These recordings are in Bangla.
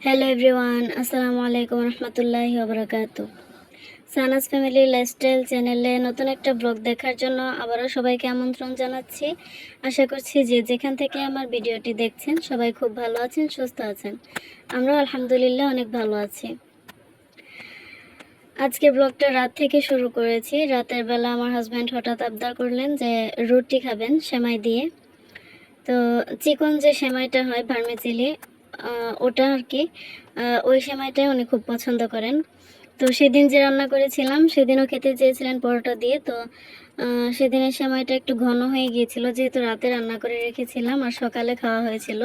হ্যালো এভরিওয়ান, আসসালামু আলাইকুম রহমতুল্লাহি ওবরাকাতু। সানাস ফ্যামিলি লাইফস্টাইল চ্যানেলে নতুন একটা ব্লগ দেখার জন্য আবারও সবাইকে আমন্ত্রণ জানাচ্ছি। আশা করছি যে যেখান থেকে আমার ভিডিওটি দেখছেন সবাই খুব ভালো আছেন, সুস্থ আছেন। আমরাও আলহামদুলিল্লাহ অনেক ভালো আছি। আজকে ব্লগটা রাত থেকে শুরু করেছি। রাতের বেলা আমার হাজব্যান্ড হঠাৎ আবদার করলেন যে রুটি খাবেন সেমাই দিয়ে। তো চিকন যে সেমাইটা হয় ভার্মিসেলি, ওটা আর কি, ওই সেমাইটাই উনি খুব পছন্দ করেন। তো সেদিন যে রান্না করেছিলাম সেদিনও খেতে চেয়েছিলেন পরোটা দিয়ে। তো সেদিনের সেমাইটা একটু ঘন হয়ে গিয়েছিল, যেহেতু রাতে রান্না করে রেখেছিলাম আর সকালে খাওয়া হয়েছিল।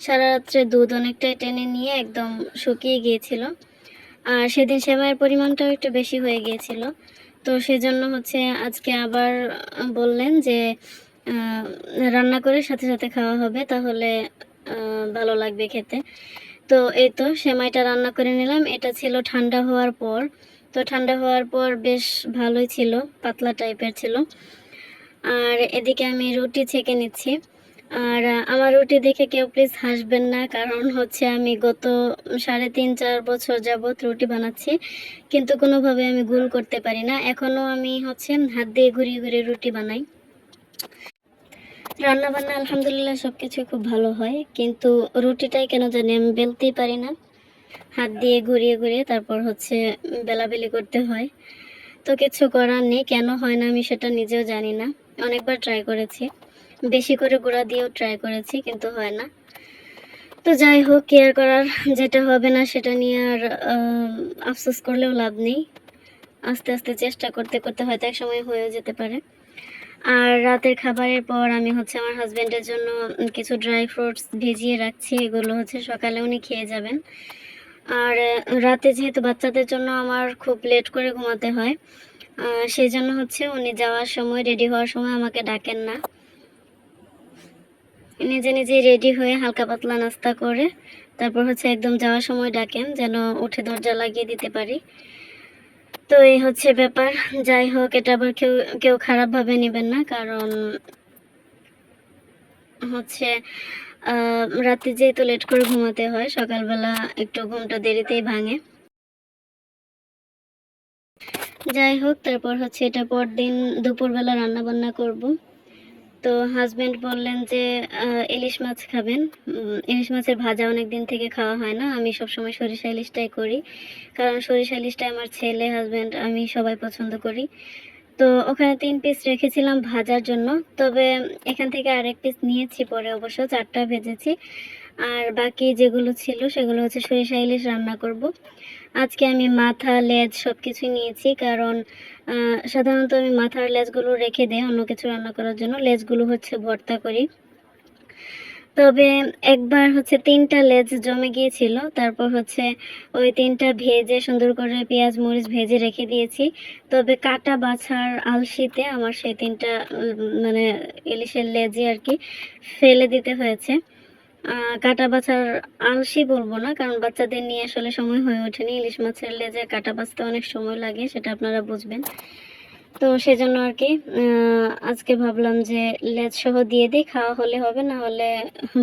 সারা রাত্রে দুধ অনেকটাই টেনে নিয়ে একদম শুকিয়ে গিয়েছিল। আর সেদিন সেমাইয়ের পরিমাণটাও একটু বেশি হয়ে গিয়েছিল। তো সেজন্য হচ্ছে আজকে আবার বললেন যে রান্না করে সাথে সাথে খাওয়া হবে, তাহলে ভালো লাগবে খেতে। তো এই তো সেমাইটা রান্না করে নিলাম। এটা ছিল ঠান্ডা হওয়ার পর। তো ঠান্ডা হওয়ার পর বেশ ভালোই ছিল, পাতলা টাইপের ছিল। আর এদিকে আমি রুটি ছেঁকে নিচ্ছি। আর আমার রুটি দেখে কেউ প্লিজ হাসবেন না, কারণ হচ্ছে আমি গত 3.5-4 বছর যাবৎ রুটি বানাচ্ছি, কিন্তু কোনোভাবে আমি গোল করতে পারি না। এখনও আমি হচ্ছে হাত দিয়ে ঘুরিয়ে ঘুরিয়ে রুটি বানাই। রান্না বান্না আলহামদুলিল্লাহ সব কিছু খুব ভালো হয়, কিন্তু রুটিটাই কেন জানি আমি বেলতেই পারি না। হাত দিয়ে ঘুরিয়ে ঘুরিয়ে তারপর হচ্ছে বেলাবেলি করতে হয়। তো কিছু করার নেই, কেন হয় না আমি সেটা নিজেও জানি না। অনেকবার ট্রাই করেছি, বেশি করে গুঁড়া দিয়েও ট্রাই করেছি, কিন্তু হয় না। তো যাই হোক, কেয়ার করার, যেটা হবে না সেটা নিয়ে আর আফসোস করলেও লাভ নেই। আস্তে আস্তে চেষ্টা করতে করতে হয়তো এক সময় হয়েও যেতে পারে। আর রাতের খাবারের পর আমি হচ্ছে আমার হাজব্যান্ডের জন্য কিছু ড্রাই ফ্রুটস ভিজিয়ে রাখছি। এগুলো হচ্ছে সকালে উনি খেয়ে যাবেন। আর রাতে যেহেতু বাচ্চাদের জন্য আমার খুব লেট করে ঘুমাতে হয়, সেই জন্য হচ্ছে উনি যাওয়ার সময়, রেডি হওয়ার সময় আমাকে ডাকেন না। নিজে নিজেই রেডি হয়ে হালকা পাতলা নাস্তা করে তারপর হচ্ছে একদম যাওয়ার সময় ডাকেন, যেন উঠে দরজা লাগিয়ে দিতে পারি। তো এই হচ্ছে ব্যাপার। যাই হোক, এটা আবার কেউ কেউ খারাপভাবে নেবেন না, কারণ হচ্ছে রাতে যেহেতু লেট করে ঘুমাতে হয়, সকালবেলা একটু ঘুমটা দেরিতেই ভাঙে। যাই হোক, তারপর হচ্ছে এটা পরদিন দুপুরবেলা রান্না বান্না করব। তো হাজব্যান্ড বললেন যে ইলিশ মাছ খাবেন। ইলিশ মাছের ভাজা অনেক দিন থেকে খাওয়া হয় না। আমি সবসময় সরিষা ইলিশটাই করি, কারণ সরিষা ইলিশটা আমার ছেলে, হাজব্যান্ড, আমি সবাই পছন্দ করি। তো ওখানে 3 পিস রেখেছিলাম ভাজার জন্য, তবে এখান থেকে আরেক পিস নিয়েছি পরে, অবশ্য 4টা ভেজেছি। আর বাকি যেগুলো ছিল সেগুলো হচ্ছে সরিষা ইলিশ রান্না করব। আজকে আমি মাথা, লেজ সব কিছুই নিয়েছি, কারণ সাধারণত আমি মাথার লেজগুলো রেখে দিই অন্য কিছু রান্না করার জন্য। লেজগুলো হচ্ছে ভর্তা করি। তবে একবার হচ্ছে 3টা লেজ জমে গিয়েছিল, তারপর হচ্ছে ওই 3টা ভেজে সুন্দর করে পেঁয়াজ মরিচ ভেজে রেখে দিয়েছি। তবে কাটা বাছার আলসিতে আমার সেই 3টা মানে ইলিশের লেজই আর কি ফেলে দিতে হয়েছে। কাটা বাছার আলসি বলবো না, কারণ বাচ্চাদের নিয়ে আসলে সময় হয়ে ওঠেনি। ইলিশ মাছের লেজে কাটা বাছতে অনেক সময় লাগে, সেটা আপনারা বুঝবেন। তো সেজন্য আর কি আজকে ভাবলাম যে লেজ সহ দিয়ে দিই, খাওয়া হলে হবে, না হলে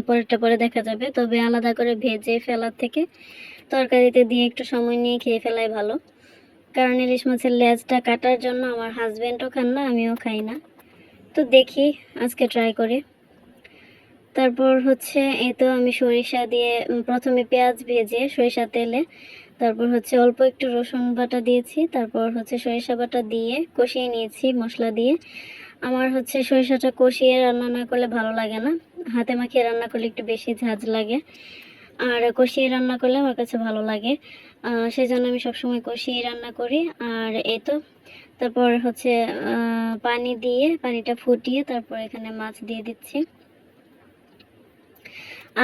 পরেরটা পরে দেখা যাবে। তবে আলাদা করে ভেজে ফেলার থেকে তরকারিতে দিয়ে একটু সময় নিয়ে খেয়ে ফেলাই ভালো, কারণ ইলিশ মাছের লেজটা কাটার জন্য আমার হাজব্যান্ডও খান না, আমিও খাই না। তো দেখি আজকে ট্রাই করে। তারপর হচ্ছে এই তো আমি সরিষা দিয়ে প্রথমে পেঁয়াজ ভেজে সরিষা তেলে, তারপর হচ্ছে অল্প একটু রসুন বাটা দিয়েছি, তারপর হচ্ছে সরিষা বাটা দিয়ে কষিয়ে নিয়েছি মশলা দিয়ে। আমার হচ্ছে সরিষাটা কষিয়ে রান্না না করলে ভালো লাগে না, হাতে মাখিয়ে রান্না করলে একটু বেশি ঝাঁঝ লাগে, আর কষিয়ে রান্না করলে আমার কাছে ভালো লাগে। সেই জন্য আমি সবসময় কষিয়ে রান্না করি। আর এই তো তারপর হচ্ছে পানি দিয়ে, পানিটা ফুটিয়ে তারপর এখানে মাছ দিয়ে দিচ্ছি।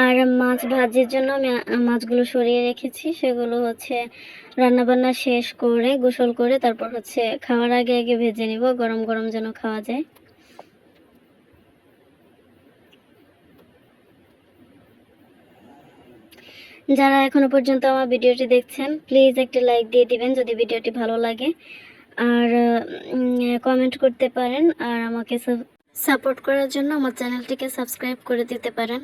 আর মাছ ভাজির জন্য আমি মাছগুলো সরিয়ে রেখেছি, সেগুলো হচ্ছে রান্নাবান্না শেষ করে গোসল করে তারপর হচ্ছে খাওয়ার আগে আগে ভেজে নিব, গরম গরম যেন খাওয়া যায়। যারা এখনো পর্যন্ত আমার ভিডিওটি দেখছেন, প্লিজ একটা লাইক দিয়ে দিবেন যদি ভিডিওটি ভালো লাগে, আর কমেন্ট করতে পারেন, আর আমাকে সাপোর্ট করার জন্য আমার চ্যানেলটিকে সাবস্ক্রাইব করে দিতে পারেন।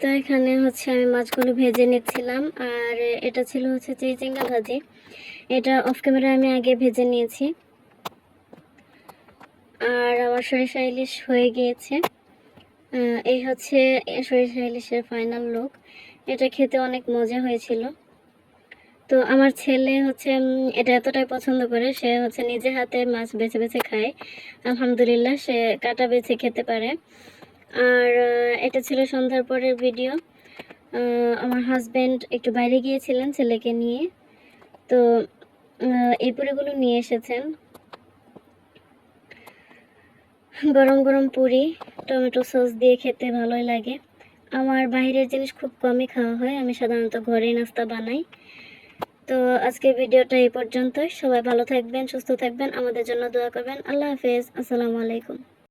তো এখানে হচ্ছে আমি মাছগুলো ভেজে নিচ্ছিলাম, আর এটা ছিল হচ্ছে চিচিঙ্গা ভাজি। এটা অফ ক্যামেরা আমি আগে ভেজে নিয়েছি। আর আমার সরিষা ইলিশ হয়ে গিয়েছে। এই হচ্ছে সরিষা ইলিশের ফাইনাল লুক। এটা খেতে অনেক মজা হয়েছিল। তো আমার ছেলে হচ্ছে এটা এতটাই পছন্দ করে, সে হচ্ছে নিজে হাতে মাছ বেছে বেছে খায়। আলহামদুলিল্লাহ, সে কাটা বেছে খেতে পারে। আর এটা ছিল সন্ধ্যার পরের ভিডিও। আমার হাজব্যান্ড একটু বাইরে গিয়েছিলেন ছেলেকে নিয়ে, তো এই পুরিগুলো নিয়ে এসেছেন। গরম গরম পুরি টমেটো সস দিয়ে খেতে ভালোই লাগে। আমার বাইরের জিনিস খুব কমই খাওয়া হয়, আমি সাধারণত ঘরেই নাস্তা বানাই। তো আজকে ভিডিওটা এই পর্যন্তই। সবাই ভালো থাকবেন, সুস্থ থাকবেন, আমাদের জন্য দোয়া করবেন। আল্লাহ হাফেজ, আসসালামু আলাইকুম।